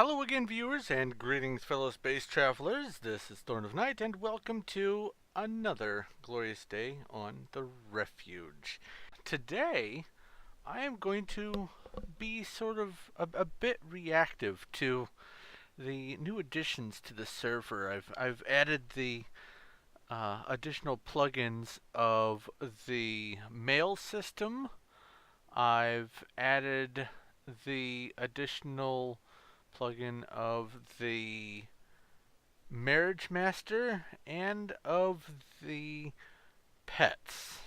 Hello again, viewers, and greetings, fellow space travelers. This is Thorn of Night, and welcome to another glorious day on the Refuge. Today, I am going to be sort of a bit reactive to the new additions to the server. I've added the additional plugins of the mail system. I've added the additional plugin of the Marriage Master and of the pets.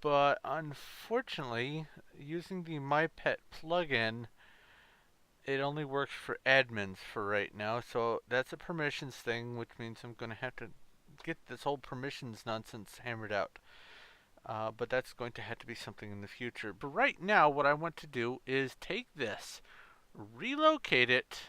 But unfortunately, using the My Pet plugin, it only works for admins for right now. So that's a permissions thing, which means I'm going to have to get this whole permissions nonsense hammered out. But that's going to have to be something in the future. But right now, what I want to do is take this, relocate it,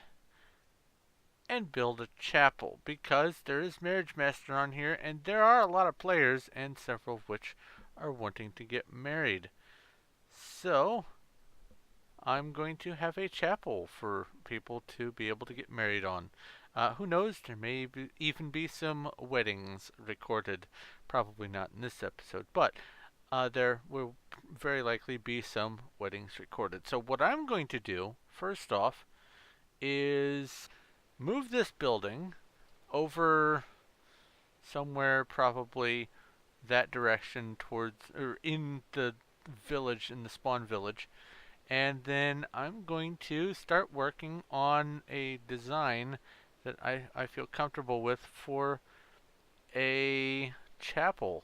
and build a chapel, because there is Marriage Master on here and there are a lot of players, and several of which are wanting to get married. So I'm going to have a chapel for people to be able to get married on. Who knows, there may even be some weddings recorded. Probably not in this episode, but there will very likely be some weddings recorded. So what I'm going to do, first off, is move this building over somewhere, probably that direction towards, or in the village, in the spawn village. And then I'm going to start working on a design that I feel comfortable with for a chapel.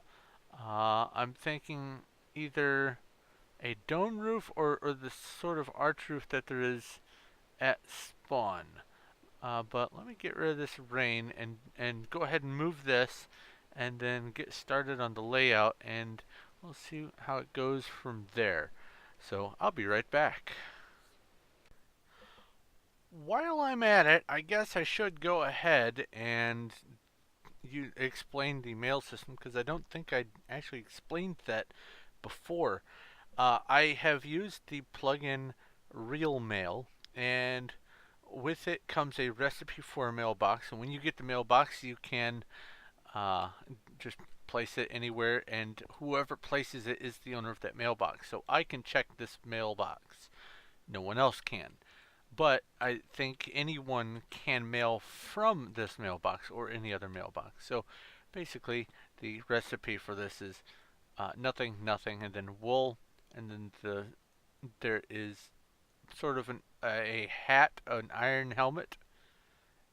I'm thinking either a dome roof, or the sort of arch roof that there is at spawn. But let me get rid of this rain and go ahead and move this, and then get started on the layout, and we'll see how it goes from there. So I'll be right back. While I'm at it, I guess I should go ahead and you explain the mail system, because I don't think I actually explained that before. I have used the plugin Real Mail, and with it comes a recipe for a mailbox. And when you get the mailbox, you can uh, just place it anywhere, and whoever places it is the owner of that mailbox. So I can check this mailbox. No one else can. But I think anyone can mail from this mailbox or any other mailbox. So basically, the recipe for this is nothing, nothing, and then wool, and then there is sort of a hat, an iron helmet,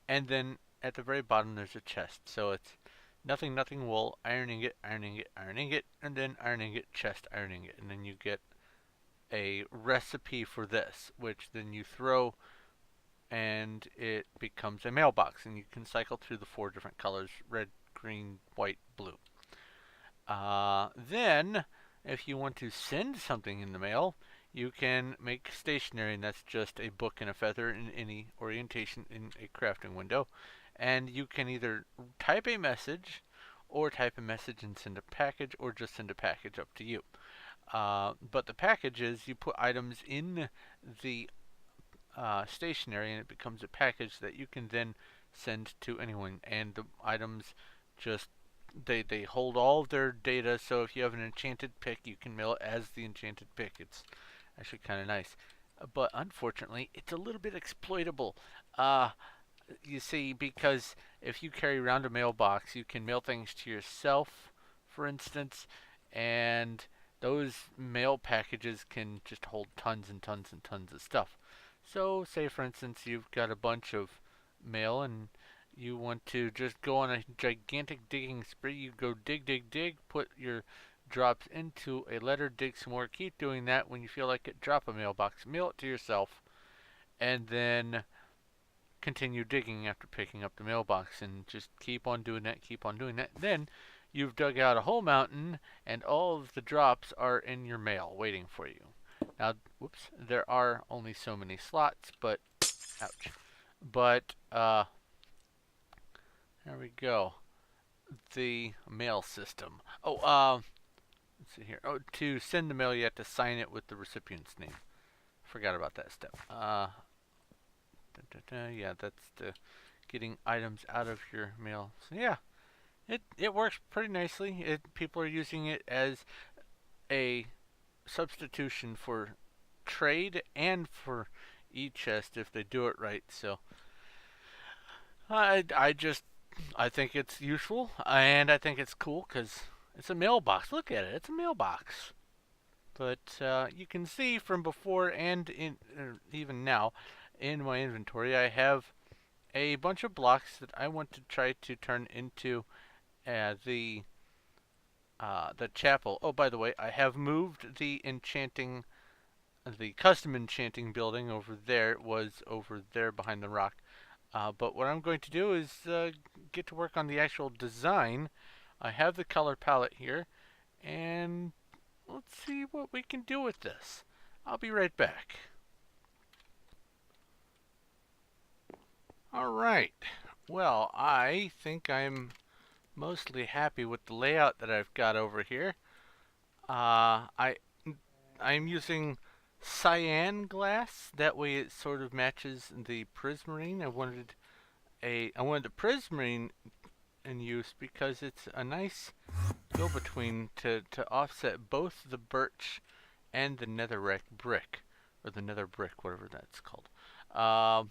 and then at the very bottom there's a chest. So it's nothing, nothing, wool, ironing it, ironing it, ironing it, and then ironing it, chest, ironing it, and then you get a recipe for this, which then you throw, and it becomes a mailbox, and you can cycle through the four different colors: red, green, white, blue. Then, if you want to send something in the mail, you can make stationery, and that's just a book and a feather in any orientation in a crafting window. And you can either type a message, or type a message and send a package, or just send a package, up to you. But the package is, you put items in the stationery, and it becomes a package that you can then send to anyone. And the items just they hold all of their data. So if you have an enchanted pick, you can mail it as the enchanted pick. It's actually kind of nice, but unfortunately, it's a little bit exploitable. Uh, you see, because if you carry around a mailbox, you can mail things to yourself, for instance, and those mail packages can just hold tons and tons and tons of stuff. So, say for instance, you've got a bunch of mail and you want to just go on a gigantic digging spree. You go dig, dig, dig, put your drops into a letter, dig some more, keep doing that. When you feel like it, drop a mailbox, mail it to yourself, and then continue digging after picking up the mailbox, and just keep on doing that, keep on doing that. Then you've dug out a whole mountain, and all of the drops are in your mail waiting for you. Now, whoops, there are only so many slots, but ouch. But there we go. The mail system. Oh, let's see here. Oh, to send the mail, you have to sign it with the recipient's name. Forgot about that step. Yeah, that's the getting items out of your mail. So yeah, it works pretty nicely. People are using it as a substitution for trade and for e-chest if they do it right. So I think it's useful and I think it's cool because it's a mailbox. Look at it, it's a mailbox. But you can see from before and even now in my inventory, I have a bunch of blocks that I want to try to turn into the chapel. Oh, by the way, I have moved the custom enchanting building over there. It was over there behind the rock. But what I'm going to do is get to work on the actual design. I have the color palette here, and let's see what we can do with this. I'll be right back. Alright, well, I think I'm mostly happy with the layout that I've got over here. I I'm using cyan glass. That way, it sort of matches the prismarine. I wanted the prismarine in use because it's a nice go-between to offset both the birch and the netherrack brick, or the nether brick, whatever that's called. Um,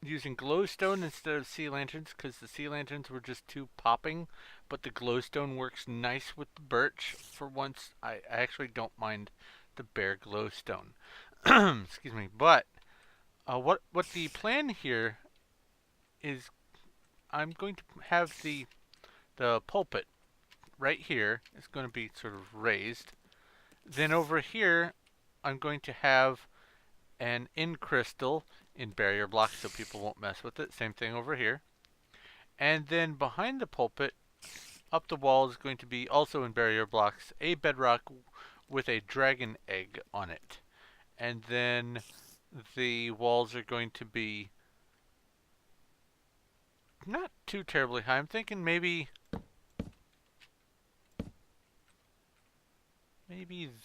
Using glowstone instead of sea lanterns because the sea lanterns were just too popping, but the glowstone works nice with the birch. For once, I actually don't mind the bare glowstone. Excuse me. But what the plan here is, I'm going to have the pulpit right here. It's going to be sort of raised. Then over here, I'm going to have an in crystal in barrier blocks so people won't mess with it. Same thing over here. And then behind the pulpit, up the wall is going to be also in barrier blocks a bedrock with a dragon egg on it. And then the walls are going to be not too terribly high. I'm thinking maybe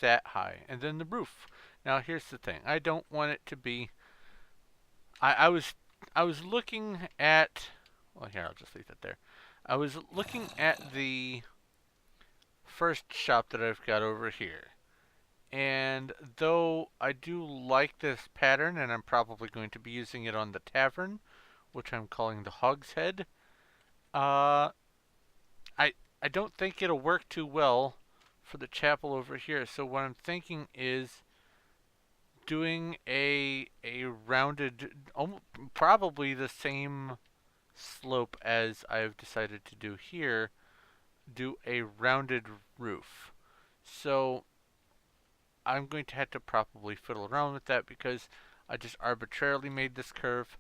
that high. And then the roof. Now here's the thing. I don't want it to be I was looking at well here, I'll just leave that there. I was looking at the first shop that I've got over here. And though I do like this pattern, and I'm probably going to be using it on the tavern, which I'm calling the Hogshead, uh, I don't think it'll work too well for the chapel over here. So what I'm thinking is doing a rounded, probably the same slope as I've decided to do here, do a rounded roof. So I'm going to have to probably fiddle around with that because I just arbitrarily made this curve.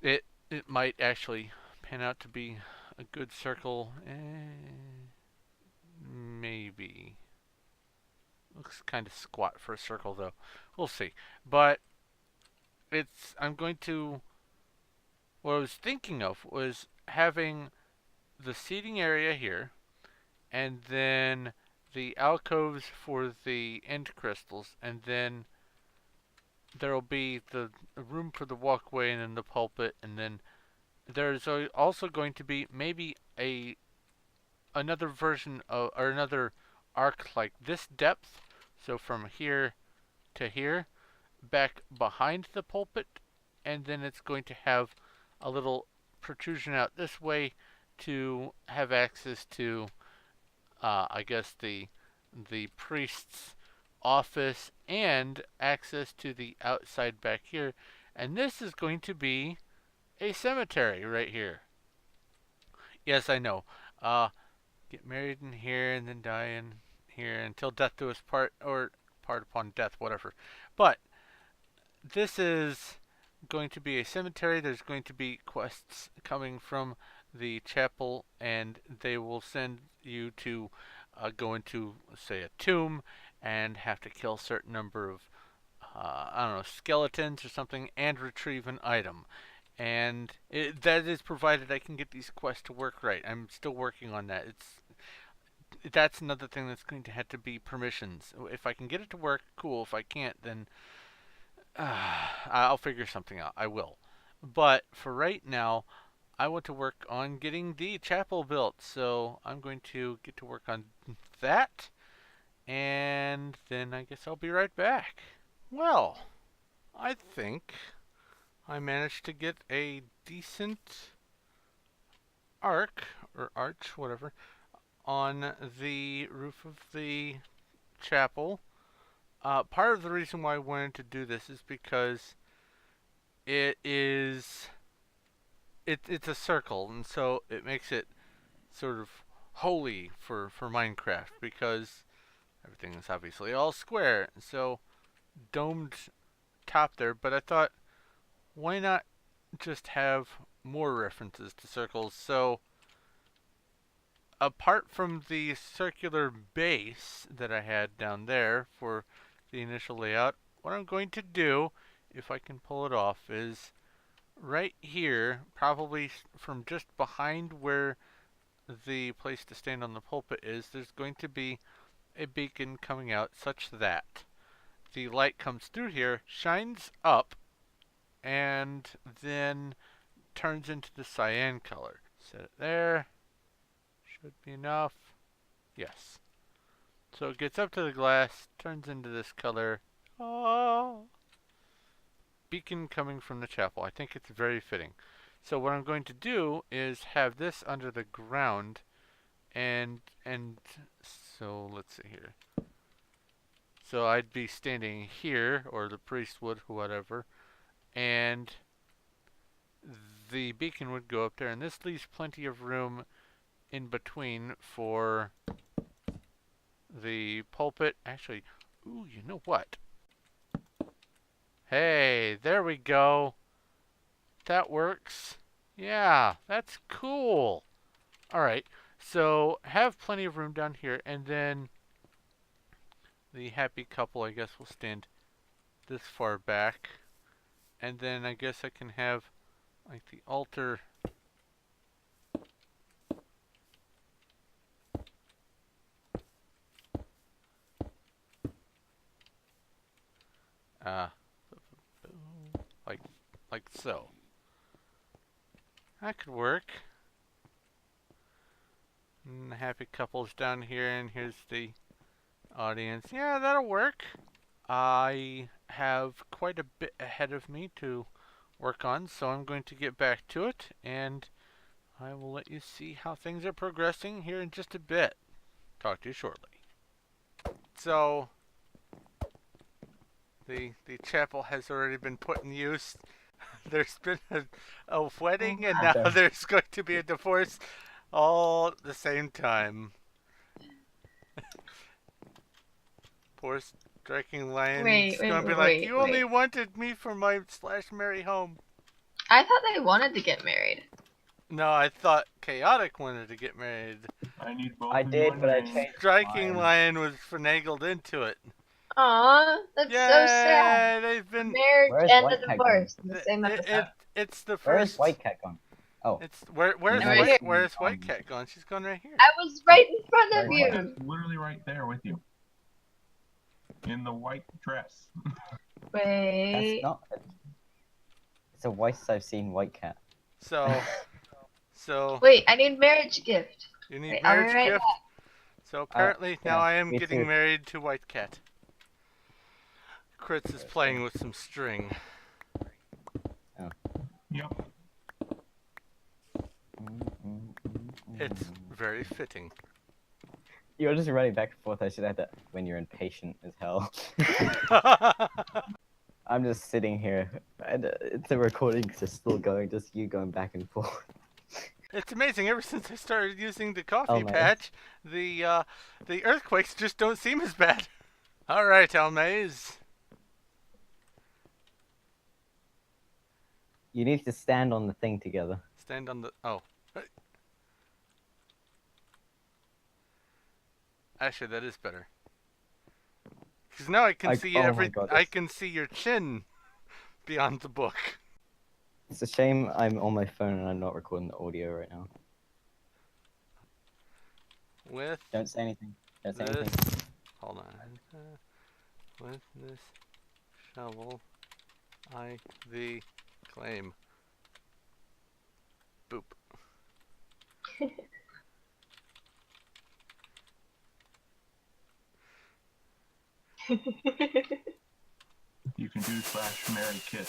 It might actually pan out to be a good circle. Maybe. Looks kind of squat for a circle though. We'll see. But I'm going to what I was thinking of was having the seating area here and then the alcoves for the end crystals, and then there'll be the room for the walkway and then the pulpit, and then there's also going to be maybe another version of, or another arc like this depth, so from here to here, back behind the pulpit, and then it's going to have a little protrusion out this way to have access to, I guess the priest's office and access to the outside back here. And this is going to be a cemetery right here. Yes, I know. Get married in here and then die in here until death do us part, or part upon death, whatever. But this is going to be a cemetery. There's going to be quests coming from the chapel, and they will send you to go into, say, a tomb and have to kill a certain number of, I don't know, skeletons or something, and retrieve an item. And that is provided I can get these quests to work right. I'm still working on that. That's another thing that's going to have to be permissions. If I can get it to work, cool. If I can't, then I'll figure something out. I will. But for right now, I want to work on getting the chapel built. So I'm going to get to work on that. And then I guess I'll be right back. Well, I think I managed to get a decent arc, or arch, whatever, on the roof of the chapel. Part of the reason why I wanted to do this is because it is it's a circle, and so it makes it sort of holy for Minecraft because everything is obviously all square, so domed top there. But I thought, why not just have more references to circles? So apart from the circular base that I had down there for the initial layout, what I'm going to do, if I can pull it off, is right here, probably from just behind where the place to stand on the pulpit is, there's going to be a beacon coming out such that the light comes through here, shines up, and then turns into the cyan color. Set it there. Should be enough. Yes. So it gets up to the glass, turns into this color. Oh. Beacon coming from the chapel. I think it's very fitting. So what I'm going to do is have this under the ground, and so let's see here. So I'd be standing here, or the priest would, whatever, and the beacon would go up there, and this leaves plenty of room in between for the pulpit. Actually, ooh, you know what? Hey, there we go. That works. Yeah, that's cool. Alright, so have plenty of room down here, and then the happy couple, I guess, will stand this far back. And then I guess I can have, like, the altar. Uh, like, like so. That could work. And the happy couple's down here, and here's the audience. Yeah, that'll work. I have quite a bit ahead of me to work on, so I'm going to get back to it, and I will let you see how things are progressing here in just a bit. Talk to you shortly. So, the chapel has already been put in use. There's been a wedding, and now there's going to be a divorce all at the same time. Poor striking lion. It's going to be like, you only wanted me for my /Mary home. I thought they wanted to get married. No, I thought Chaotic wanted to get married. I need both. I did, but I changed. Striking Lion was finagled into it. Aw, that's so sad. They've been marriage and the divorce in the same episode. It's the first. Where's White Cat gone? Oh, it's where's right White Cat gone? She's gone right here. I was right in front of White you. Cat's literally right there with you, in the white dress. Wait. that's not. It's a whitest I've seen White Cat. So. Wait, I need marriage gift. You need marriage gift. So apparently now yeah, I am getting too. married to White Cat. Kritz is playing with some string. Oh. Yep. It's very fitting. You're just running back and forth. I should have that when you're impatient as hell. I'm just sitting here, and the recording's just still going, just you going back and forth. It's amazing. Ever since I started using the coffee patch, the earthquakes just don't seem as bad. All right, Almaze. You need to stand on the thing together. Stand on the. Oh. Actually, that is better. Because now I can see I can see your chin beyond the book. It's a shame I'm on my phone and I'm not recording the audio right now. Don't say anything. Don't say anything. Hold on. With this shovel I the claim. Boop. You can do / Mary Kit.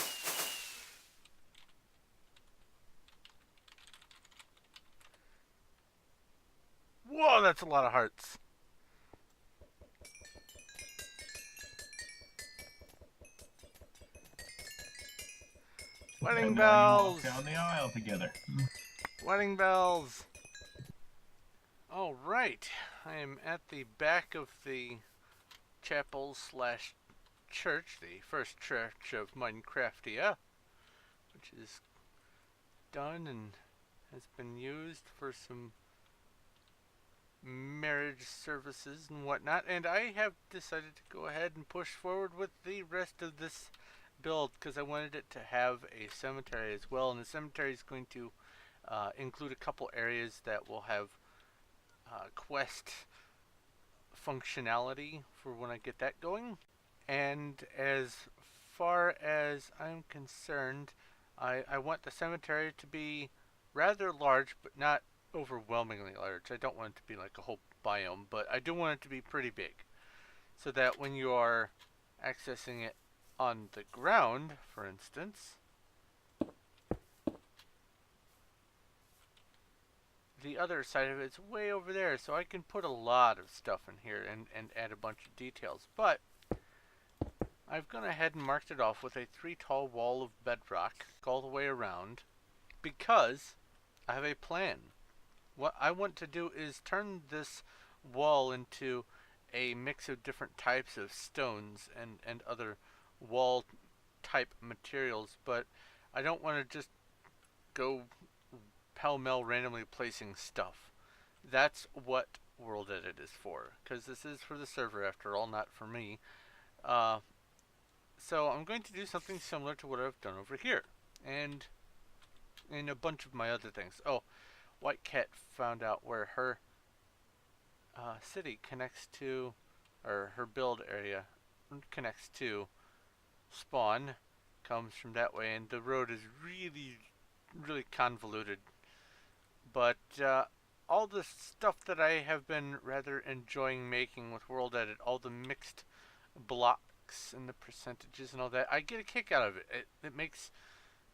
Whoa, that's a lot of hearts. Wedding And now you bells! walk down the aisle together. Wedding bells! Alright, I am at the back of the chapel / church, the first church of Minecraftia, which is done and has been used for some marriage services and whatnot, and I have decided to go ahead and push forward with the rest of this build because I wanted it to have a cemetery as well, and the cemetery is going to include a couple areas that will have quest functionality for when I get that going. And as far as I'm concerned, I want the cemetery to be rather large, but not overwhelmingly large. I don't want it to be like a whole biome, but I do want it to be pretty big, so that when you are accessing it on the ground, for instance, the other side of it's way over there, so I can put a lot of stuff in here and add a bunch of details. But I've gone ahead and marked it off with a 3 tall wall of bedrock all the way around because I have a plan. What I want to do is turn this wall into a mix of different types of stones and other wall type materials, but I don't want to just go pell-mell randomly placing stuff. That's what World Edit is for, because this is for the server after all, not for me. So I'm going to do something similar to what I've done over here, and in a bunch of my other things. Oh, White Cat found out where her city connects to, or her build area connects to spawn, comes from that way, and the road is really convoluted. But all the stuff that I have been rather enjoying making with World Edit, all the mixed blocks and the percentages and all that, I get a kick out of it. It makes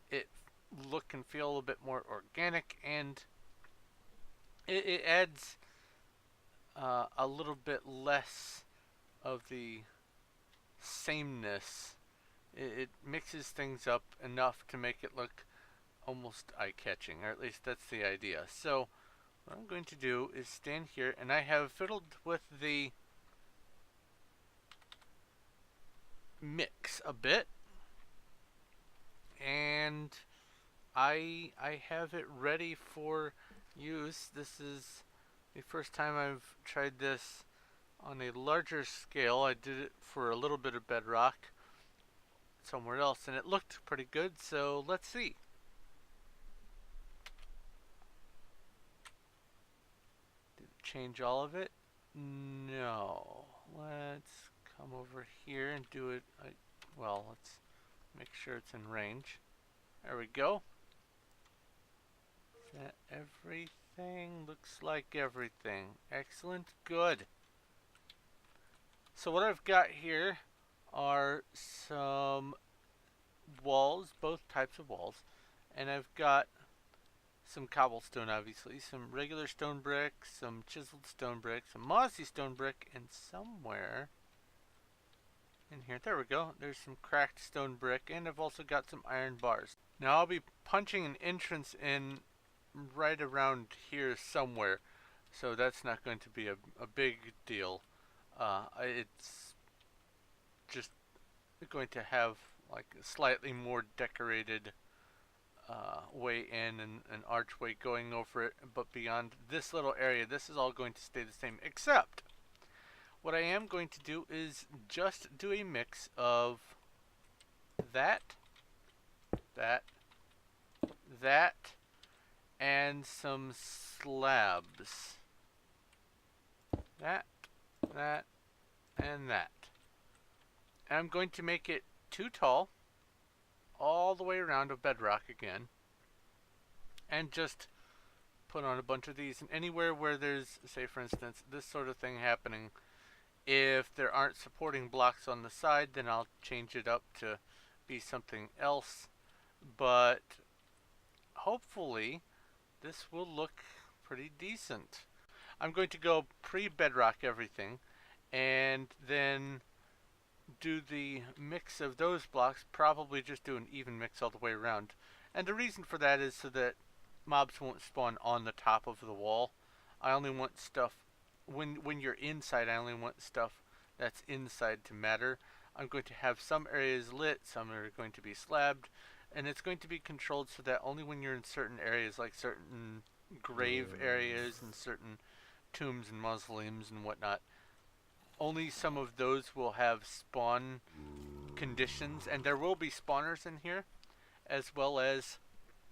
it look and feel a bit more organic, and it adds a little bit less of the sameness. It mixes things up enough to make it look almost eye-catching, or at least that's the idea. So what I'm going to do is stand here, and I have fiddled with the mix a bit, and I have it ready for use. This is the first time I've tried this on a larger scale. I did it for a little bit of bedrock somewhere else, and it looked pretty good, so let's see. Did it change all of it? No. Let's come over here and do it. Well, let's make sure it's in range. There we go. Is that everything? Looks like everything. Excellent. Good. So what I've got here are some walls, both types of walls, and I've got some cobblestone, obviously, some regular stone brick, some chiseled stone brick, some mossy stone brick, and somewhere in here, there we go, there's some cracked stone brick, and I've also got some iron bars. Now I'll be punching an entrance in right around here somewhere, so that's not going to be a big deal. It's just going to have like a slightly more decorated way in and an archway going over it, but beyond this little area, this is all going to stay the same, except what I am going to do is just do a mix of that, and some slabs. That, and that. And I'm going to make it too tall all the way around of bedrock again, and just put on a bunch of these. And anywhere where there's, say for instance, this sort of thing happening, if there aren't supporting blocks on the side, then I'll change it up to be something else. But hopefully this will look pretty decent. I'm going to go pre-bedrock everything and then do the mix of those blocks, probably just do an even mix all the way around. And the reason for that is so that mobs won't spawn on the top of the wall. I only want stuff, when you're inside, I only want stuff that's inside to matter. I'm going to have some areas lit, some are going to be slabbed, and it's going to be controlled so that only when you're in certain areas, like certain grave areas and certain tombs and mausoleums and whatnot, only some of those will have spawn conditions, and there will be spawners in here, as well as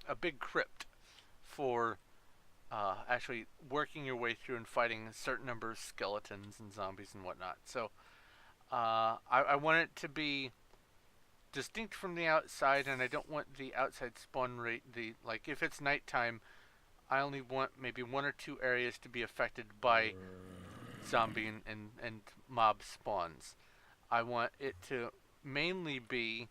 a big crypt for actually working your way through and fighting a certain number of skeletons and zombies and whatnot. So I want it to be distinct from the outside, and I don't want the outside spawn rate, like if it's nighttime, I only want maybe 1 or 2 areas to be affected by zombie and mob spawns. I want it to mainly be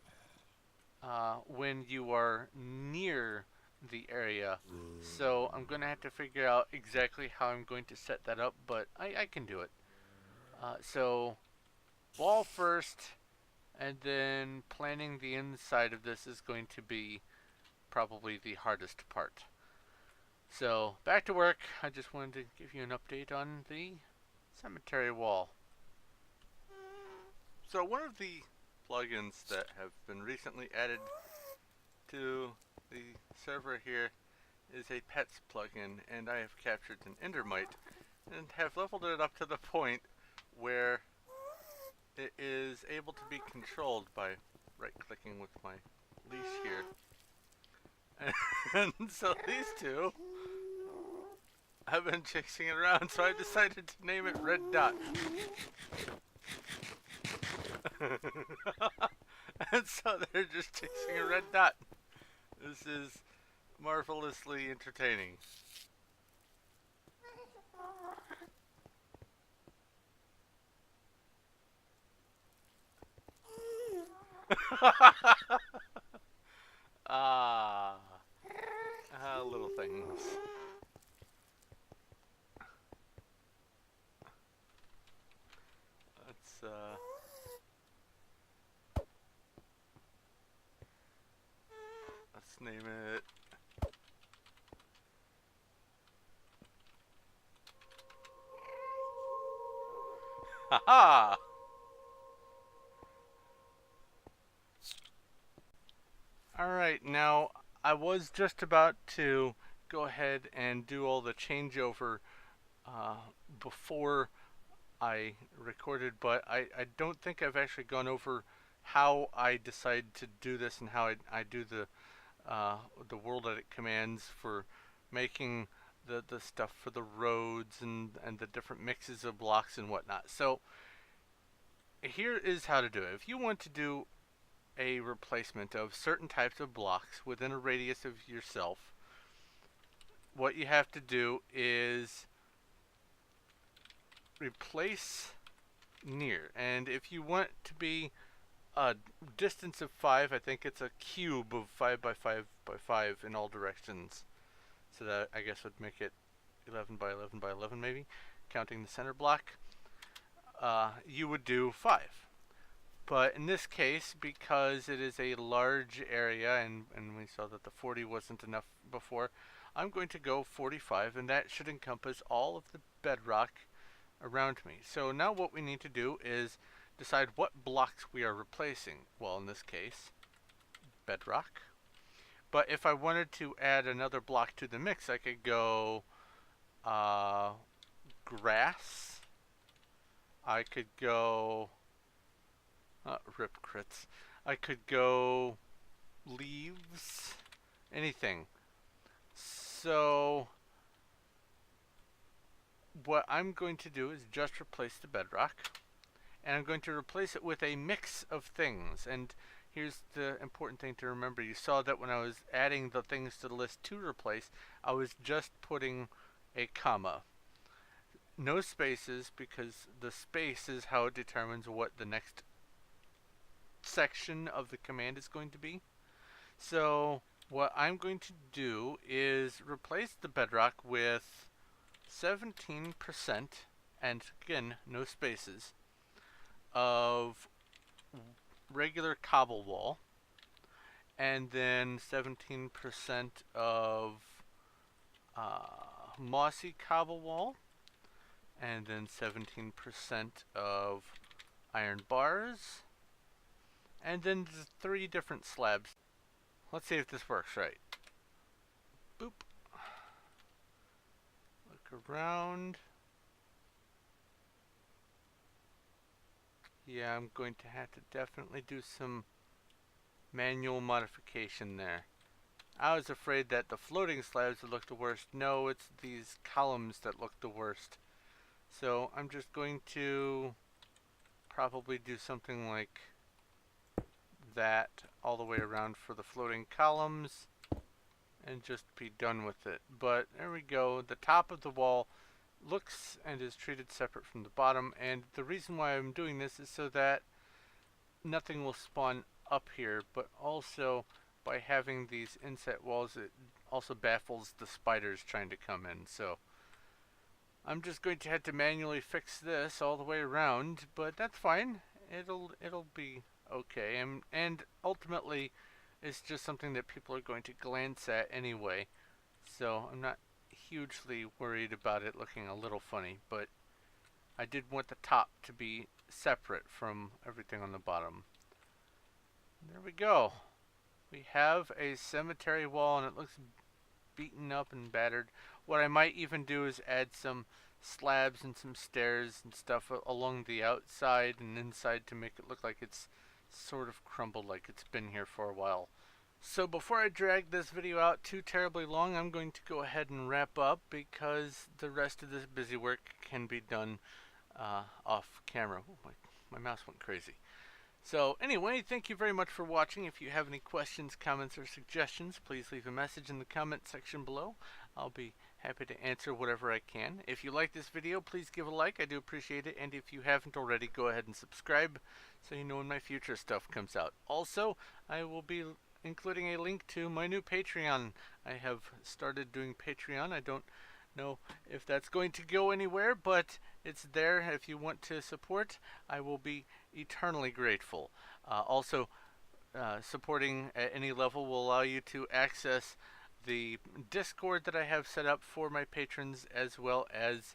when you are near the area. So I'm going to have to figure out exactly how I'm going to set that up, but I can do it. So wall first, and then planning the inside of this is going to be probably the hardest part. So back to work. I just wanted to give you an update on the cemetery wall. So one of the plugins that have been recently added to the server here is a pets plugin, and I have captured an endermite and have leveled it up to the point where it is able to be controlled by right clicking with my leash here. And so these two have been chasing it around, so I decided to name it Red Dot. And so they're just chasing a red dot. This is marvelously entertaining. Little things. Let's name it. Haha! Alright, now I was just about to go ahead and do all the changeover before I recorded, but I don't think I've actually gone over how I decide to do this and how I do the world edit commands for making the stuff for the roads and the different mixes of blocks and whatnot. So here is how to do it. If you want to do a replacement of certain types of blocks within a radius of yourself, what you have to do is replace near. And if you want to be a distance of 5, I think it's a cube of 5 by 5 by 5 in all directions. So that I guess would make it 11 by 11 by 11 maybe, counting the center block. You would do 5. But in this case, because it is a large area, and we saw that the 40 wasn't enough before, I'm going to go 45, and that should encompass all of the bedrock around me. So now what we need to do is decide what blocks we are replacing. Well, in this case, bedrock. But if I wanted to add another block to the mix, I could go grass. I could go rip crits. I could go leaves, anything. So what I'm going to do is just replace the bedrock, and I'm going to replace it with a mix of things. And here's the important thing to remember. You saw that when I was adding the things to the list to replace, I was just putting a comma. No spaces, because the space is how it determines what the next section of the command is going to be. So what I'm going to do is replace the bedrock with 17%, and again, no spaces, of regular cobble wall, and then 17% of mossy cobble wall, and then 17% of iron bars, and then the 3 different slabs. Let's see if this works right. Boop. Look around. Yeah, I'm going to have to definitely do some manual modification there. I was afraid that the floating slabs would look the worst. No, it's these columns that look the worst. So I'm just going to probably do something like that all the way around for the floating columns and just be done with it. But there we go. The top of the wall looks and is treated separate from the bottom, and the reason why I'm doing this is so that nothing will spawn up here, but also by having these inset walls, it also baffles the spiders trying to come in. So I'm just going to have to manually fix this all the way around, but that's fine. It'll be okay, and ultimately it's just something that people are going to glance at anyway, so I'm not hugely worried about it looking a little funny, but I did want the top to be separate from everything on the bottom. There we go. We have a cemetery wall, and it looks beaten up and battered. What I might even do is add some slabs and some stairs and stuff along the outside and inside to make it look like it's sort of crumbled, like it's been here for a while. So before I drag this video out too terribly long, I'm going to go ahead and wrap up, because the rest of this busy work can be done off camera. Ooh, my mouse went crazy. So anyway, thank you very much for watching. If you have any questions, comments, or suggestions, please leave a message in the comment section below. I'll be happy to answer whatever I can. If you like this video, please give a like. I do appreciate it. And if you haven't already, go ahead and subscribe so you know when my future stuff comes out. Also, I will be including a link to my new Patreon. I have started doing Patreon. I don't know if that's going to go anywhere, but it's there. If you want to support, I will be eternally grateful. Also, supporting at any level will allow you to access the Discord that I have set up for my patrons, as well as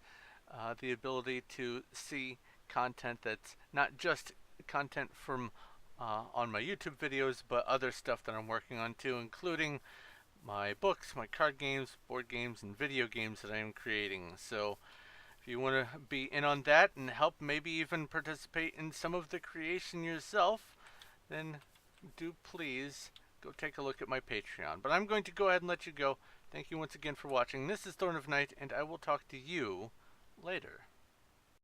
the ability to see content that's not just content from on my YouTube videos, but other stuff that I'm working on too, including my books, my card games, board games, and video games that I am creating. So if you want to be in on that and help, maybe even participate in some of the creation yourself, then do please go take a look at my Patreon. But I'm going to go ahead and let you go. Thank you once again for watching. This is Thorn of Night, and I will talk to you later.